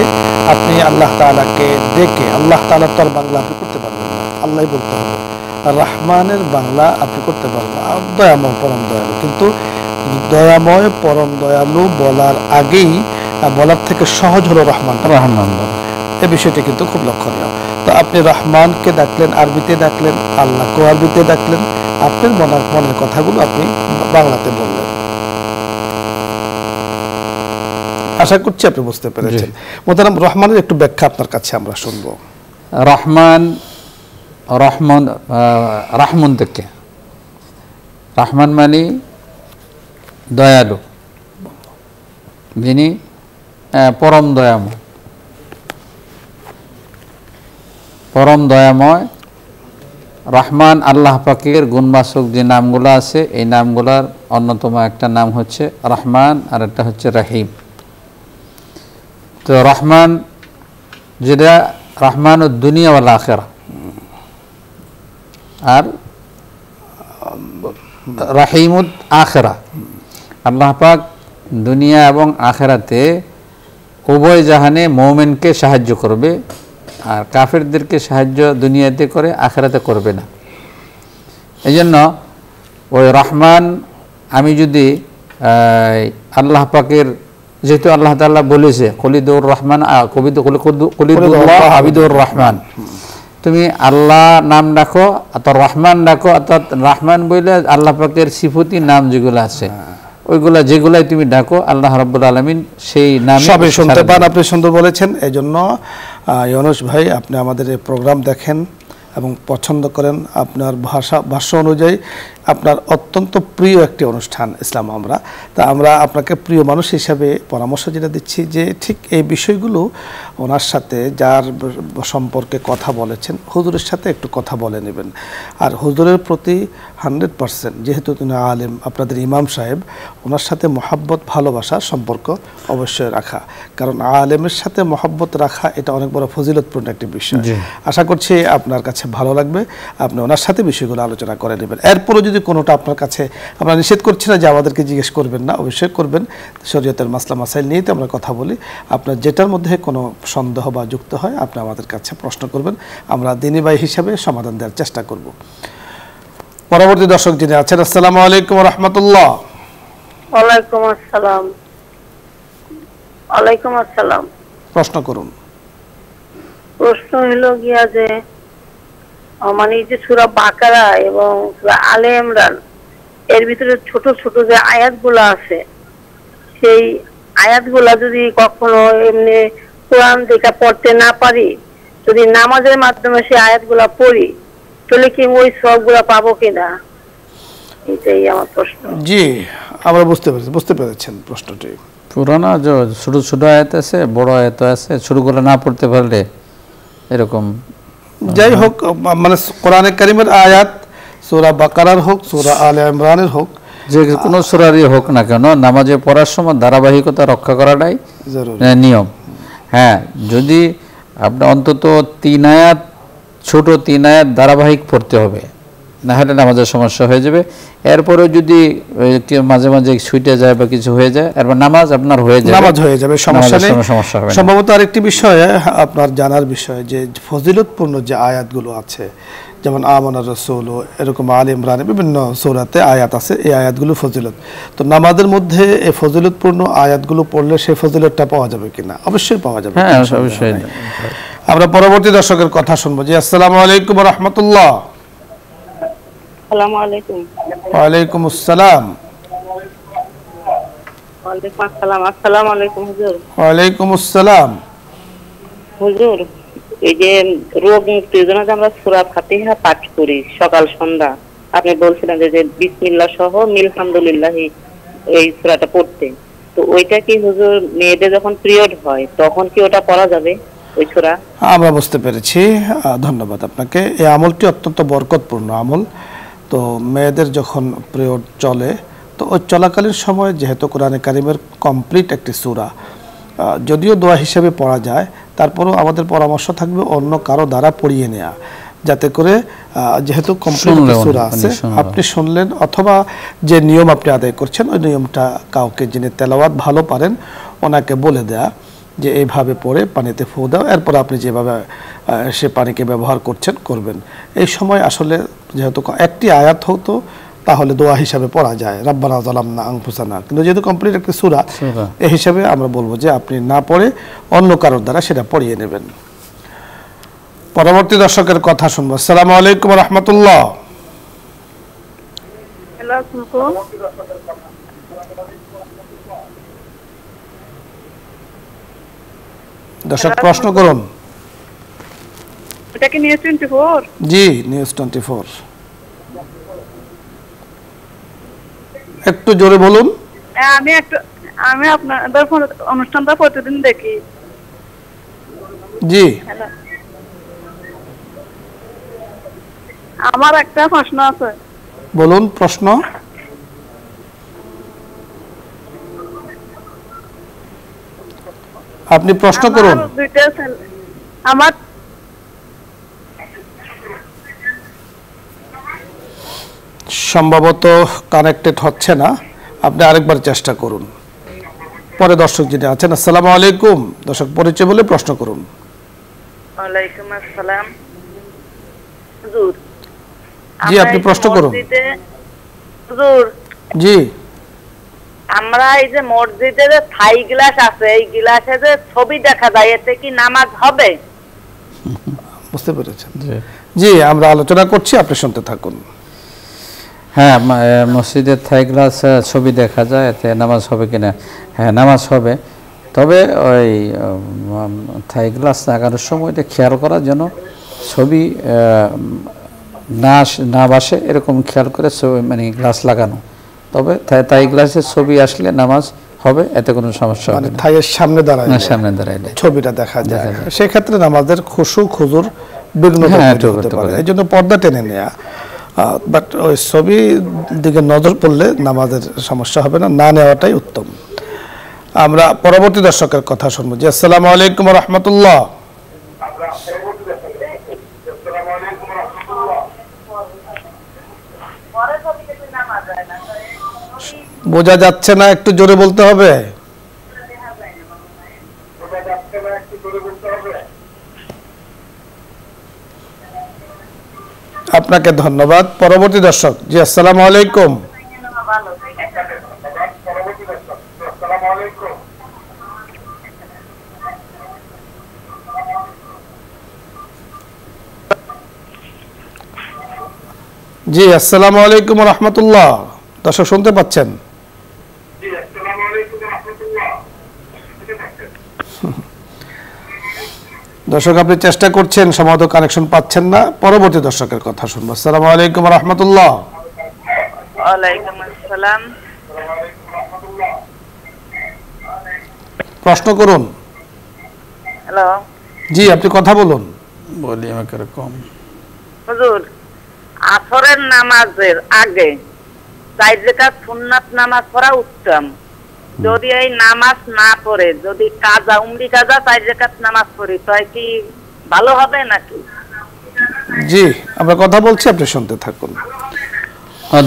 আপনি আল্লাহ তাআলাকে ডেকে, আল্লাহ তাআলার তোর বাংলা আপনি করতে পারবেন না, আল্লাহই বলতে হবে। রহমানের বাংলা আপনি করতে পারবেন না, দয়াময় পরম দয়ালু। কিন্তু দয়াময় পরম দয়ালু বলার আগেই বলার থেকে সহজ হলো রহমান। এই বিষয়টি কিন্তু খুব লক্ষণীয়। তো আপনি রহমানকে ডাকলেন, আরবিতে ডাকলেন, আল্লাহকে আরবিতে ডাকলেন, আপনার মনের কথাগুলো আপনি বাংলাতে বললেন। আশা করছি আপনি বুঝতে পেরেছেন। মোহতারাম, রহমানের একটু ব্যাখ্যা আপনার কাছে আমরা শুনবো। রহমান থেকে, রহমান মানে দয়ালু, যিনি পরম দয়াময়। পরম দয়াময় রহমান আল্লাহ পাকের গুণবাচক যে নামগুলো আছে এই নামগুলোর অন্যতম একটা নাম হচ্ছে রহমান আর একটা হচ্ছে রহিম। তো রহমান যেটা রহমান ও দুনিয়া ওয়াল আখিরা, আর রাহিমুদ আখিরা, আল্লাহ পাক দুনিয়া এবং আখিরাতে উভয় জাহানে মুমিনকে সাহায্য করবে, আর কাফেরদেরকে সাহায্য দুনিয়াতে করে আখিরাতে করবে না। এই জন্য ওই রহমান আমি যদি আল্লাহ পাকের, যেহেতু আল্লাহ তাআলা বলেছে খলিদুর রহমান খলিদুল্লাহ আবিদুর রহমান, তুমি আল্লাহ নাম ডাকো অর্থাৎ রহমান ডাকো, অর্থাৎ রহমান বলে আল্লাহ পাকের সিফতি নাম যেগুলো আছে ওইগুলা যেগুলাই তুমি ডাকো আল্লাহ রাব্বুল আলামিন সেই নামে সবই শুনতে পান। আপনি সুন্দর বলেছেন। এই জন্য ইউনুস ভাই, আপনি আমাদের এই প্রোগ্রাম দেখেন এবং পছন্দ করেন, আপনার ভাষ্য অনুযায়ী আপনার অত্যন্ত প্রিয় একটি অনুষ্ঠান ইসলাম আমরা। তা আমরা আপনাকে প্রিয় মানুষ হিসাবে পরামর্শ যেটা দিচ্ছি যে ঠিক এই বিষয়গুলো ওনার সাথে যার সম্পর্কে কথা বলেছেন হুজুরের সাথে একটু কথা বলে নেবেন। আর হুজুরের প্রতি 100%, যেহেতু তিনি আলেম, আপনাদের ইমাম সাহেব, ওনার সাথে মহাব্বত ভালোবাসার সম্পর্ক অবশ্যই রাখা, কারণ আলেমের সাথে মহাব্বত রাখা এটা অনেক বড় ফজিলতপূর্ণ একটি বিষয়। আশা করছি আপনার কাছে ভালো লাগবে, আপনি ওনার সাথে বিষয়গুলো আলোচনা করে নেবেন। এরপরও যদি কোনোটা আপনার কাছে, আমরা নিষেধ করছি না যে আমাদেরকে জিজ্ঞেস করবেন না, অবশ্যই করবেন, শরীয়তের মাসলা মাসাইল নিয়ে তো আমরা কথা বলি। আপনার যেটার মধ্যে কোনো সন্দেহ বা যুক্ত হয় আপনি আমাদের কাছে প্রশ্ন করবেন, আমরা দ্বীনী ভাই হিসাবে সমাধান দেওয়ার চেষ্টা করব। পরবর্তী দর্শক যিনি আছেন, আসসালামু আলাইকুম ওয়া রাহমাতুল্লাহ। ওয়ালাইকুম আসসালাম। ওয়ালাইকুম আসসালাম। প্রশ্ন করুন। প্রশ্ন হলো গিয়া যে মানে এই যে সূরা বাকারা এবং সূরা আলে ইমরান এর ভিতরে ছোট ছোট যে আয়াতগুলো আছে, সেই আয়াতগুলা যদি কখনো এমনি কোরআন থেকে পড়তে না পারি, যদি নামাজের মাধ্যমে সেই আয়াতগুলা পড়ি, তাহলে কি ওই সবগুলা পাবো কিনা, এটাই আমার প্রশ্ন। জি, আমরা বুঝতে পেরেছেন প্রশ্নটি। পুরানো যে ছোট ছোট আয়াত আছে, বড় আয়াত আছে, ছোটগুলো না পড়তে পারলে এরকম, যাই হোক, মানে কোরআনে কারিমের আয়াত সূরা বাকারার হোক, সূরা আলে ইমরানের হোক, যে কোনো সূরারই হোক না কেন, নামাজে পড়ার সময় ধারাবাহিকতা রক্ষা করাটাই নিয়ম। হ্যাঁ, যদি আপনি অন্তত 3 আয়াত, ছোট 3 আয়াত ধারাবাহিক পড়তে হবে, না হলে নামাজের সমস্যা হয়ে যাবে। এরপরেও যদি মাঝে মাঝে ছুটে যায় বা কিছু হয়ে যায়, এরপর নামাজ আপনার হয়ে যাবে, সমস্যা নেই। সম্ভবত আরেকটি বিষয় আপনার জানার বিষয় যে ফজিলতপূর্ণ যে আয়াতগুলো আছে, যেমন আমানার রাসূল, এরকম আলে ইমরানে বিভিন্ন সূরাতে আয়াত আছে, এই আয়াতগুলো ফজিলত। তো নামাজের মধ্যে এই ফজিলতপূর্ণ আয়াতগুলো পড়লে সেই ফজিলতটা পাওয়া যাবে কিনা? অবশ্যই পাওয়া যাবে। হ্যাঁ, অবশ্যই। আমরা পরবর্তী দর্শকের কথা শুনবো। জি, আসসালামু আলাইকুম ওয়া রাহমাতুল্লাহ। আসসালামু আলাইকুম। ওয়ালাইকুম আসসালাম। ওয়ালাইকুম আসসালাম। আসসালামু আলাইকুম হুজুর। ওয়ালাইকুম আসসালাম। হুজুর, এই যে রোগ মুক্তির জন্য আমরা সূরা ফাতিহা পাঠ করি সকাল সন্ধ্যা, আপনি বলছিলেন যে বিসমিল্লাহ সহ আলহামদুলিল্লাহ এই সূরাটা পড়তে, তো ওইটা কি হুজুর মেয়েদের যখন পিরিয়ড হয় তখন কি ওটা পড়া যাবে ওই সূরা? আমরা বুঝতে পেরেছি, ধন্যবাদ আপনাকে। এই আমলটি অত্যন্ত বরকতপূর্ণ আমল। তো মেয়েদের যখন পিরিয়ড চলে, তো ওই চলাকালীন সময় যেহেতু কোরআনে কারিমের কমপ্লিট একটি সূরা, যদিও দোয়া হিসেবে পড়া যায়, তারপরেও আমাদের পরামর্শ থাকবে অন্য কারো দ্বারা পড়িয়ে নেওয়া, যাতে করে যেহেতু কমপ্লিট সূরা আছে, আপনি শুনলেন অথবা যে নিয়ম আপনি আদায় করছেন ওই নিয়মটা কাউকে যিনি তেলাওয়াত ভালো পারেন ওনাকে বলে দেয়া যে এইভাবে পড়ে পানিতে ফু দাও, এরপর আপনি যেভাবে সে পানিকে ব্যবহার করছেন করবেন। এই সময় আসলে যেহেতু একটি আয়াত হতো তাহলে দোয়া হিসাবে পড়া যায়, রাব্বানা যালামনা আনফুসানা, কিন্তু যেহেতু কমপ্লিট একটা সূরা, এই হিসাবে আমরা বলবো যে আপনি না পড়ে অন্য কারোর দ্বারা সেটা পড়িয়ে নেবেন। পরবর্তী দর্শকের কথা শুনবো। আসসালামু আলাইকুম ওয়া রাহমাতুল্লাহ। দর্শক প্রশ্ন করুন। এটা কি নিউজ 24? জি, নিউজ 24। একটু জোরে বলুন। আমি আমি আপনাদের অনুষ্ঠানটা প্রতিদিন দেখি। জি, হ্যালো, আমার একটা প্রশ্ন আছে। বলুন প্রশ্ন। আপনি প্রশ্ন করুন। আমার দুইটা ছেলে, আমার সম্ভবত কানেক্টেড হচ্ছে না, আপনি আরেকবার চেষ্টা করুন। পরে দর্শক যিনি আছেন, আসসালামু আলাইকুম। দর্শক পরিচয় বলে প্রশ্ন করুন। ওয়ালাইকুম আসসালাম। হুজুর, জি, আপনি প্রশ্ন করুন। হুজুর, জি, আমরা এই যে মসজিদে যে থাই গ্লাস আছে, এই গ্লাসে যে ছবি দেখা যায়, এতে কি নামাজ হবে? বুঝতে পেরেছেন? জি, আমরা আলোচনা করছি, আপনি শুনতে থাকুন। হ্যাঁ, মসজিদের থাই গ্লাস ছবি দেখা যায়, এতে নামাজ হবে কিনা? হ্যাঁ, নামাজ হবে। তবে ওই থাই গ্লাস লাগানোর সময় এটা খেয়াল করা যেন ছবি না বাসে, এরকম খেয়াল করে মানে গ্লাস লাগানো। তবে থাই গ্লাসের ছবি আসলে নামাজ হবে, এতে কোনো সমস্যা হবে না। থাইয়ের সামনে দাঁড়ায় সামনে দাঁড়াইলে ছবিটা দেখা যায়, সেক্ষেত্রে নামাজের খুশু খুজুর বিঘ্ন হতে পারে। এই জন্য পর্দা টেনে নেয়া, বাট ওই ছবি দিকে নজর পড়লে নামাজের সমস্যা হবে না, না নেওয়াটাই উত্তম। আমরা পরবর্তী দর্শকের কথা শুনবো। জি, আসসালামু আলাইকুম রহমতুল্লাহ। বোঝা যাচ্ছে না, একটু জোরে বলতে হবে। আপনাকে ধন্যবাদ। পরবর্তী দর্শক। জি, আসসালামু আলাইকুম। জি, আসসালামু আলাইকুম রহমতুল্লাহ। দর্শক শুনতে পাচ্ছেন? দর্শক আপনি চেষ্টা করছেন, সম্ভবত কানেকশন পাচ্ছেন না। পরবর্তী দর্শকের কথা শুনবো। আসসালামু আলাইকুম রহমতুল্লাহ। ওয়ালাইকুম আসসালাম। প্রশ্ন করুন। হ্যালো, জি, আপনি কথা বলুন। বলি আমাকে কম। হুজুর, আসরের নামাজের আগে 4 রাকাত সুন্নাত নামাজ পড়া উত্তম। যদি এই নামাজ না পড়ে, যদি উমরি কাজা 4 রাকাত নামাজ পড়ি, তাই কি ভালো হবে নাকি? জি, আমরা কথা বলছি, আপনি শুনতে থাকুন।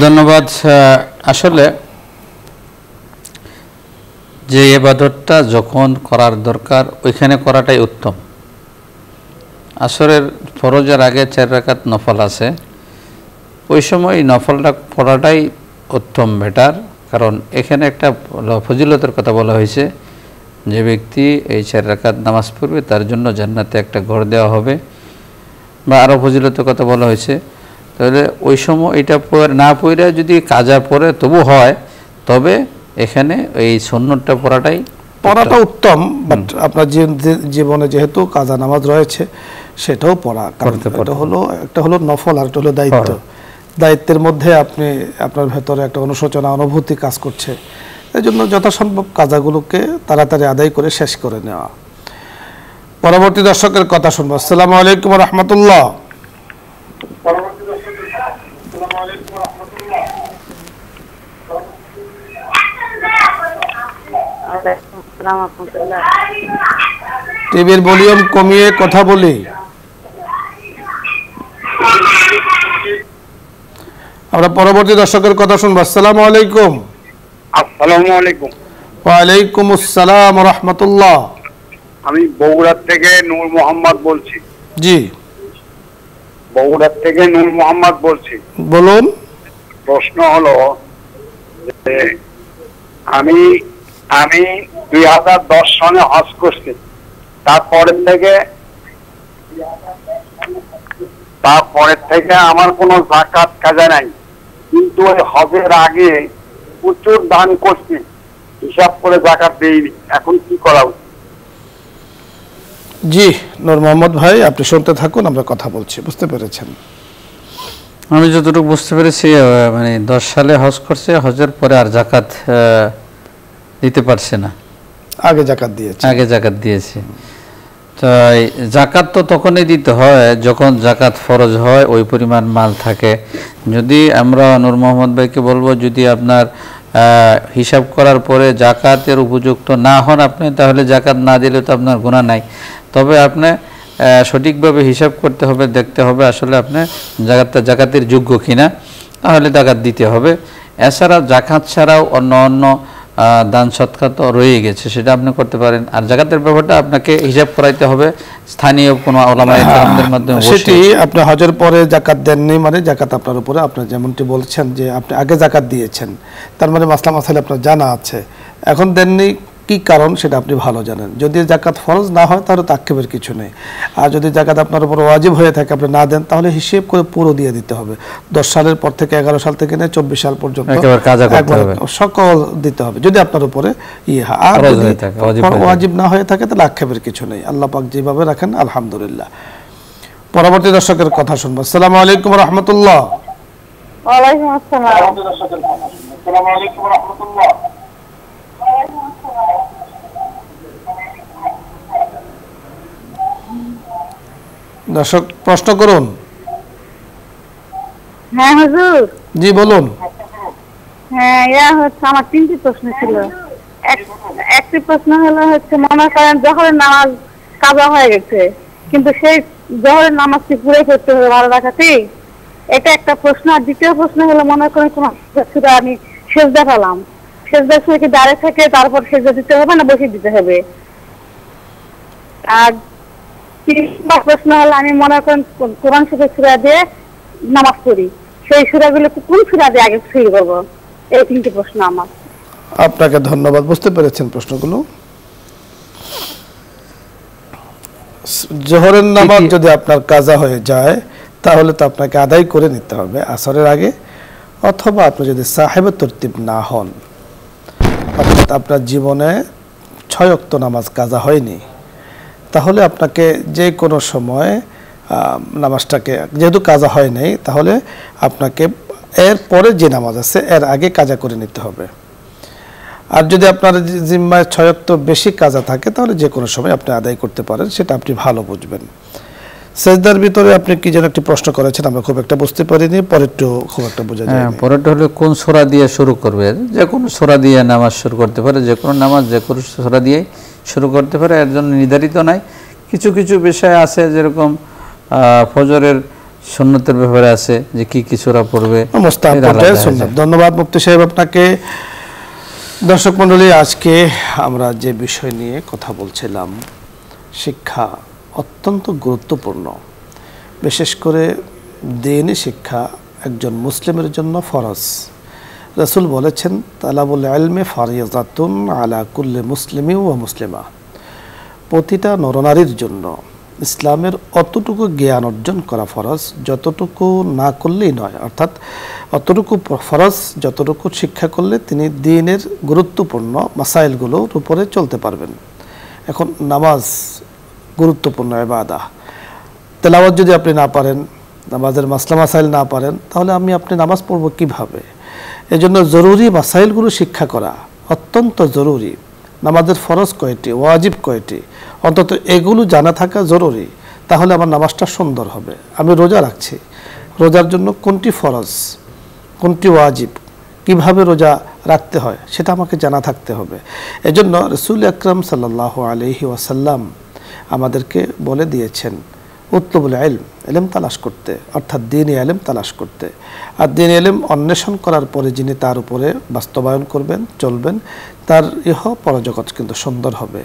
ধন্যবাদ। আসলে যে ইবাদতটা যখন করার দরকার ওইখানে করাটাই উত্তম। আসরের ফরজের আগে 4 রাকাত নফল আছে, ওই সময় নফলটা পড়াটাই উত্তম, বেটার। কারণ এখানে একটা ফজিলতের কথা বলা হয়েছে, যে ব্যক্তি এই 4 রাকাত নামাজ পড়বে তার জন্য জান্নাতে একটা ঘর দেওয়া হবে, বা আরও ফজিলতের কথা বলা হয়েছে। তাহলে ওই সময় এটা না পড়ে যদি কাজা পড়ে তবু হয়, তবে এখানে এই সুন্নতটা পড়াটা উত্তম। বাট আপনার জীবনে যেহেতু কাজা নামাজ রয়েছে, সেটাও পড়া, কারণ একটা হলো নফল আর একটা হলো দায়িত্ব। দায়িত্বের মধ্যে আপনি আপনার ভেতরে একটা অনুশোচনা অনুভূতি কাজ করছে, এই জন্য যথাসম্ভব কাজাগুলোকে তাড়াতাড়ি আদায় করে শেষ করে নেওয়া। পরবর্তী দর্শকের কথা শুনবো। আসসালামু আলাইকুম রহমতুল্লাহ। টিভির ভলিউম কমিয়ে কথা বলি। আমরা পরবর্তী দর্শকের কথা শুনবো। আসসালামু আলাইকুম। আসসালামু আলাইকুম। ওয়ালাইকুম আসসালাম রহমতুল্লাহ। আমি বগুড়ার থেকে নূর মোহাম্মদ বলছি। জি, বগুড়ার থেকে নূর মোহাম্মদ বলছি। বলুন। প্রশ্ন হলো যে আমি 2010 সনে হজ করছি, তারপরের থেকে আমার কোনো যাকাত কাজা নাই, কিন্তু ওই হজের আগে প্রচুর দান করছি, হিসাব করে যাকাত দেইনি। এখন কি করা উচিত? জি, নূর মোহাম্মদ ভাই, আপনি শুনতে থাকুন, আমরা কথা বলছি। বুঝতে পেরেছেন? আমি যতটুকু বুঝতে পেরেছি, মানে 10 সালে হজ করছে, হজের পরে আর জাকাত দিতে পারছে না, আগে যাকাত দিয়েছে। আগে জাকাত দিয়েছে। তো জাকাত তো তখনই দিতে হয় যখন জাকাত ফরজ হয়, ওই পরিমাণ মাল থাকে। যদি আমরা নূর মোহাম্মদ ভাইকে বলবো, যদি আপনার হিসাব করার পরে জাকাতের উপযুক্ত না হন আপনি, তাহলে জাকাত না দিলে তো আপনার গুনাহ নাই। তবে আপনি সঠিকভাবে হিসাব করতে হবে, দেখতে হবে আসলে আপনি জাকাতের যোগ্য কিনা, তাহলে জাকাত দিতে হবে। এছাড়া জাকাত ছাড়াও অন্য অন্য দান সৎকার তো রয়ে গেছে, সেটা আপনি করতে পারেন। আর জাকাতের ব্যাপারটা আপনাকে হিসাব করাইতে হবে স্থানীয় কোনো উলামায়ে কেরামদের মাধ্যমে। সেটি আপনি হজের পরে জাকাত দেননি মানে জাকাত আপনার উপরে, আপনি যেমনটি বলছেন যে আপনি আগে জাকাত দিয়েছেন, তার মানে মাসলা মাসাইল আপনার জানা আছে, এখন দেননি কি কারণ সেটা আপনি ভালো জানেন। যদি জাকাত ফরজ না হয় তাহলে তাক্ষেপের কিছু নেই। আর যদি জাকাত আপনার উপর ওয়াজিব হয়ে থাকে, আপনি না দেন, তাহলে হিসেব করে পুরো দিয়ে দিতে হবে। 10 সালের পর থেকে 11 সাল থেকে নিয়ে 24 সাল পর্যন্ত সকল দিতে হবে যদি আপনার উপরে আর যদি ওয়াজিব না হয়ে থাকে তাহলে আক্ষেপের কিছু নেই। আল্লাহ পাক যেভাবে রাখেন আলহামদুলিল্লাহ। পরবর্তী দর্শকের কথা শুনবো। আসসালামু আলাইকুম ওয়া রাহমাতুল্লাহ। ওয়ালাইকুম আসসালাম। আসসালামু আলাইকুম ওয়া রাহমাতুল্লাহ। দর্শক প্রশ্ন করুন। হ্যাঁ হুজুর। জি বলুন। হ্যাঁ, আমার 3টি প্রশ্ন ছিল। একটি প্রশ্ন হচ্ছে মনে করেন জোহরের নামাজ কাজা হয়ে গেছে, কিন্তু সেই জোহরের নামাজটি পুরো করতে হবে 12 রাকাতেই, এটা একটা প্রশ্ন। আর দ্বিতীয় প্রশ্ন হলো মনে করেন কোন সূরা আমি সেজদা পেলাম, সেজদা শুয়ে কি দাঁড়িয়ে থেকে তারপর সেজদা দিতে হবে না বসে দিতে হবে? আর প্রশ্ন হলো আমি মনে করেন কোরআন শরীফের সূরা দিয়ে নামাজ পড়ি, সেই সূরাগুলো কোন সূরা দিয়ে আগে শুরু করব? এই 3টি প্রশ্ন আমার। আপনাকে ধন্যবাদ, বুঝতে পেরেছেন প্রশ্নগুলো। জোহরের নামাজ যদি আপনার কাজা হয়ে যায় তাহলে তো আপনাকে আদায় করে নিতে হবে আসরের আগে, অথবা আপনি যদি সাহেবে তরতিব না হন, অর্থাৎ আপনার জীবনে 6 ওয়াক্ত নামাজ কাজা হয়নি, তাহলে আপনাকে যে কোনো সময় নামাজটাকে যেহেতু কাজা হয় নাই, তাহলে আপনাকে এর পরে যে নামাজ আছে এর আগে কাজা করে নিতে হবে। আর যদি আপনার জিম্মায় 6 ওয়াক্ত বেশি কাজা থাকে তাহলে যে কোনো সময় আপনি আদায় করতে পারেন, সেটা আপনি ভালো বুঝবেন। সেজদার ভিতরে আপনি কি যেন একটি প্রশ্ন করেছেন, আমরা খুব একটা বুঝতে পারিনি, পরেরটা খুব একটা বোঝা যায় না। পরেরটা হলো কোন সূরা দিয়ে শুরু করবে? যে কোনো সূরা দিয়ে নামাজ শুরু করতে পারে, যে কোনো নামাজ যে কোনো সূরা দিয়ে শুরু করতে পারে, এর জন্য নির্ধারিত নাই। কিছু কিছু বিষয় আছে, যেরকম ফজরের সুন্নতের ব্যাপারে আছে যে কি কি সূরা পড়বে। ধন্যবাদ মুফতি সাহেব আপনাকে। দর্শক মণ্ডলী, আজকে আমরা যে বিষয় নিয়ে কথা বলছিলাম, শিক্ষা অত্যন্ত গুরুত্বপূর্ণ, বিশেষ করে দ্বীনি শিক্ষা একজন মুসলিমের জন্য ফরজ। রাসূল বলেছেন, তালাবুল ইলমি ফারিযাতুন আলা কুল্লি মুসলিমি ওয়া মুসলিমা। প্রতিটা নরনারীর জন্য ইসলামের অতটুকু জ্ঞান অর্জন করা ফরজ যতটুকু না করলেই নয়, অর্থাৎ অতটুকু ফরজ যতটুকু শিক্ষা করলে তিনি দ্বীনের গুরুত্বপূর্ণ মাসাইলগুলোর উপরে চলতে পারবেন। এখন নামাজ গুরুত্বপূর্ণ ইবাদত, তেলাওয়াত যদি আপনি না পারেন, নামাজের মাসলা মাসাইল না পারেন, তাহলে আপনি নামাজ পড়ব কিভাবে? এজন্য জরুরি মাসাইলগুলো শিক্ষা করা অত্যন্ত জরুরি। নামাজের ফরজ কয়টি, ওয়াজিব কয়টি, অন্তত এগুলো জানা থাকা জরুরি, তাহলে আমার নামাজটা সুন্দর হবে। আমি রোজা রাখছি, রোজার জন্য কোনটি ফরজ, কোনটি ওয়াজিব, কিভাবে রোজা রাখতে হয় সেটা আমাকে জানা থাকতে হবে। এজন্য রাসূল আকরাম সাল্লাল্লাহু আলাইহি ওয়াসাল্লাম আমাদেরকে বলে দিয়েছেন উতলুবুল ইলম, ইলম তালাশ করতে, অর্থাৎ দ্বীনি ইলম তালাশ করতে। আর দ্বীনি ইলম অন্বেষণ করার পরে যিনি তার উপরে বাস্তবায়ন করবেন, চলবেন, তার পরজগৎ কিন্তু সুন্দর হবে।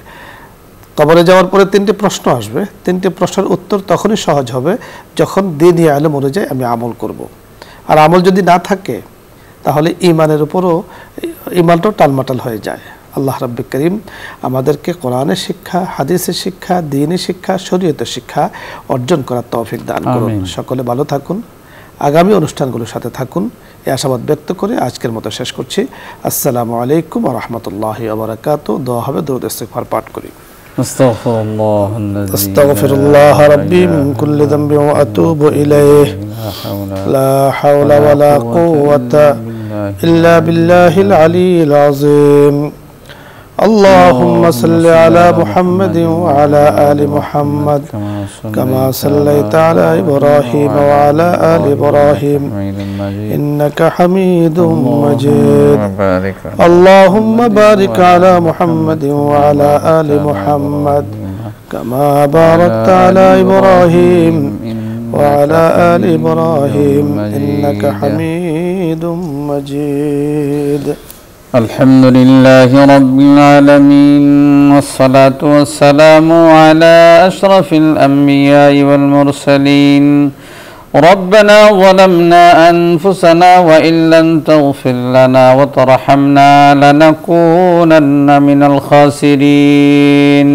কবরে যাওয়ার পরে 3টি প্রশ্ন আসবে, 3টি প্রশ্নের উত্তর তখনই সহজ হবে যখন দ্বীনি ইলম অনুযায়ী আমি আমল করব। আর আমল যদি না থাকে তাহলে ঈমানের উপরও ঈমানটাও টালমাটাল হয়ে যায়। আল্লাহ রাব্বুল কারীম আমাদেরকে কোরআনের শিক্ষা, হাদিসের শিক্ষা, দ্বীনি শিক্ষা, শরীয়তের শিক্ষা অর্জন করার তৌফিক দান করুন। সকলে ভালো থাকুন, আগামী অনুষ্ঠানগুলোর সাথে থাকুন, এই আশাবাদ ব্যক্ত করে আজকের মতো শেষ করছি। আসসালামু আলাইকুম ওয়া রাহমাতুল্লাহি ওয়া বারাকাতুহু। দোয়া হবে, দরুদ ইস্তিগফার পাঠ করি। আস্তাগফিরুল্লাহ রাব্বি মিন কুল্লি যামবি ওয়া আতুবু ইলাইহি লা হাওলা ওয়া লা কুওয়াতা ইল্লা বিল্লাহিল আলিয়্যিল আযীম। اللهم صل على محمد وعلى آل محمد كما صليت على إبراهيم وعلى آل إبراهيم إنك حميد مجيد اللهم بارك على محمد وعلى آل محمد كما باركت على إبراهيم وعلى آل إبراهيم إنك حميد مجيد الحمد لله رب العالمين والصلاة والسلام على أشرف الأنبياء والمرسلين ربنا ظلمنا أنفسنا وإن لم تغفر لنا وترحمنا لنكونن من الخاسرين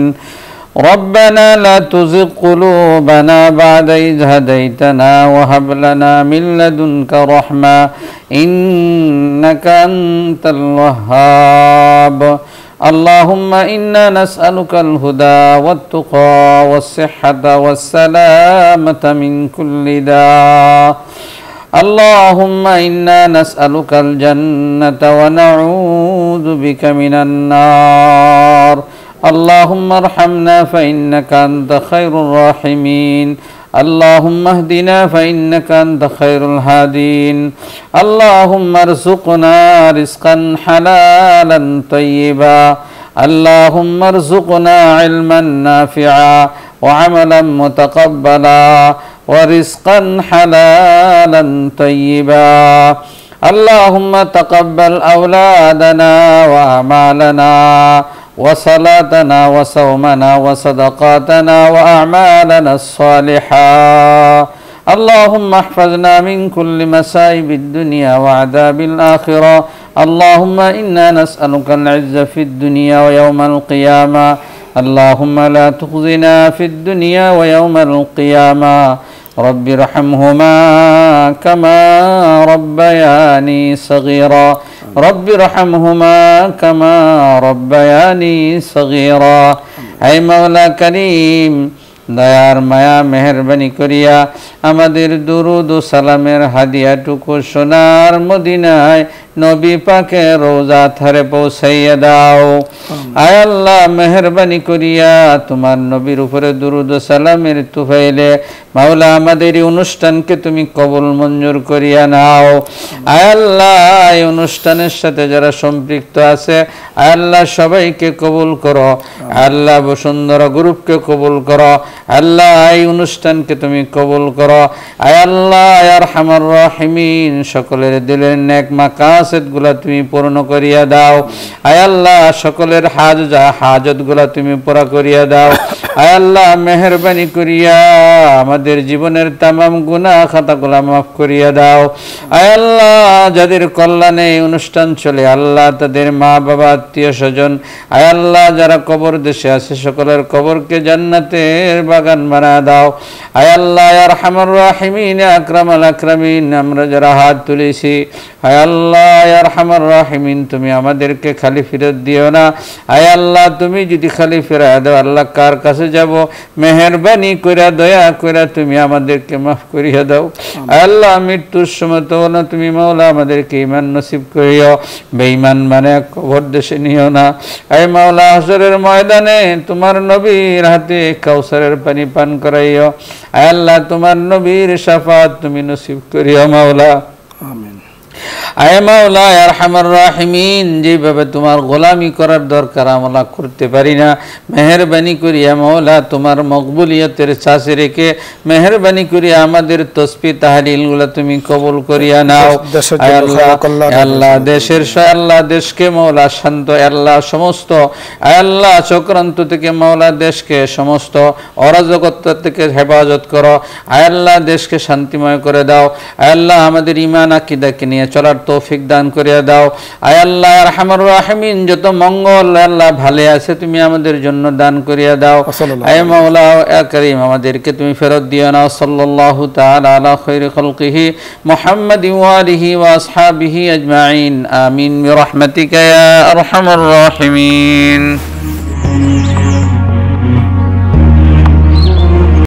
ربنا لا تزغ قلوبنا بعد إذ هديتنا وهب لنا من لدنك رحمة إنك أنت الوهاب اللهم إنا نسألك الهدى والتقى والصحة والسلامة من كل داء اللهم إنا نسألك الجنة ونعوذ بك من النار اللهم ارحمنا فإنك أنت خير الراحمين اللهم اهدنا فإنك أنت خير الهادين اللهم ارزقنا رزقا حلالا طيبا اللهم ارزقنا علما نافعا وعملا متقبلا ورزقا حلالا طيبا اللهم تقبل أولادنا وأعمالنا وصلاتنا وصومنا وصدقاتنا وأعمالنا الصالحة اللهم احفظنا من كل مصائب الدنيا وعذاب الآخرة اللهم إنا نسألك العز في الدنيا ويوم القيامة اللهم لا تخزنا في الدنيا ويوم القيامة رب ارحمهما كما ربياني صغيرا رب ارحمهما كما ربياني صغيرا اي مولا كريم দয়ার মায়া মেহেরবানি করিয়া আমাদের দুরুদ ও সালামের হাদিয়াটুকু সোনার মদিনায় নবী পাকের রওজা ধারে পৌঁছাইয়া দাও আয় আল্লাহ মেহেরবানি করিয়া তোমার নবীর উপরে দুরুদ ও সালামের তুফাইলে মাওলা আমাদের এই অনুষ্ঠানকে তুমি কবুল মঞ্জুর করিয়া নাও আয় আল্লাহ এই অনুষ্ঠানের সাথে যারা সম্পৃক্ত আছে আয় আল্লাহ সবাইকে কবুল করো আল্লাহ বসুন্ধরা গ্রুপকে কবুল করো আল্লাহ এই অনুষ্ঠানকে তুমি কবুল করো আয় আল্লাহ ইয়া আরহামার রাহিমিন সকলের দিলের নেক মাকাসিদগুলো তুমি পূর্ণ করিয়া দাও আয় আল্লাহ সকলের হাজতগুলো তুমি পুরা করিয়া দাও আয় আল্লাহ মেহেরবানি করিয়া আমাদের জীবনের তামাম গুনাহ খাতাগুলো মাফ করিয়া দাও আয় আল্লাহ যাদের কল্যাণে এই অনুষ্ঠান চলে আল্লাহ তাদের মা বাবা আত্মীয় স্বজন আয় আল্লাহ যারা কবর দেশে আছে সকলের কবরকে জান্নাতের বাগান বানায় দাও আয় আল্লাহ ইয়া আরহামার রাহিমিন আকরামাল আকরামিন আমরা যারা হাত তুলেছি আয় আল্লাহ ইয়া আরহামার রাহিমিন তুমি আমাদেরকে খালি ফেরত দিও না আয় আল্লাহ তুমি যদি খালি ফেরায় দাও আল্লাহ কার কাছে যাব মেহেরবানি করে দয়া করে তুমি আমাদেরকে মাফ করিয়া দাও আয় আল্লাহ মৃত্যুর সময় তো না তুমি মাওলা আমাদেরকে ঈমান নসিব করিও বেঈমান মানে কবর দেশে নিও না আয় মাওলা হাসরের ময়দানে তোমার নবীর হাতে কাউসারের পানি পান করাইও আয় আল্লাহ তোমার নবীর শাফাত তুমি নসিব করিও মাওলা আমিন আয় মাওলা ইয়া আরহামার রাহিমিন যেভাবে তোমার গোলামি করার দরকার আমরা করতে পারি না মেহেরবানি করিয়া মাওলা তোমার মকবুলিয়তের চাষে রেখে মেহেরবানি করিয়া আমাদের তসবিহ তাহলিলগুলো তুমি কবুল করিয়া নাও আয় আল্লাহ দেশের আল্লাহ দেশকে মাওলা শান্ত আল্লাহ সমস্ত আয় আল্লাহ চক্রান্ত থেকে মাওলা দেশকে সমস্ত অরাজকত্ব থেকে হেফাজত করো আয় আল্লাহ দেশকে শান্তিময় করে দাও আয় আল্লাহ আমাদের ঈমান আকীদাকে নিয়ে চলার তৌফিক দান করিয়া দাও আয় আল্লাহ ইয়া আরহামার রাহিমিন যত মঙ্গল আল্লাহ ভালো আছে তুমি আমাদের জন্য দান করিয়া দাও আয় মাওলা ইয়া করিম আমাদেরকে তুমি ফেরত দিও না সাল্লাল্লাহু তাআলা আলা খায়রি খালকিহি মুহাম্মাদিন ওয়া আলিহি ওয়া আসহাবিহি আজমাইন আমিন বিরহমাতিকা ইয়া আরহামার রাহিমিন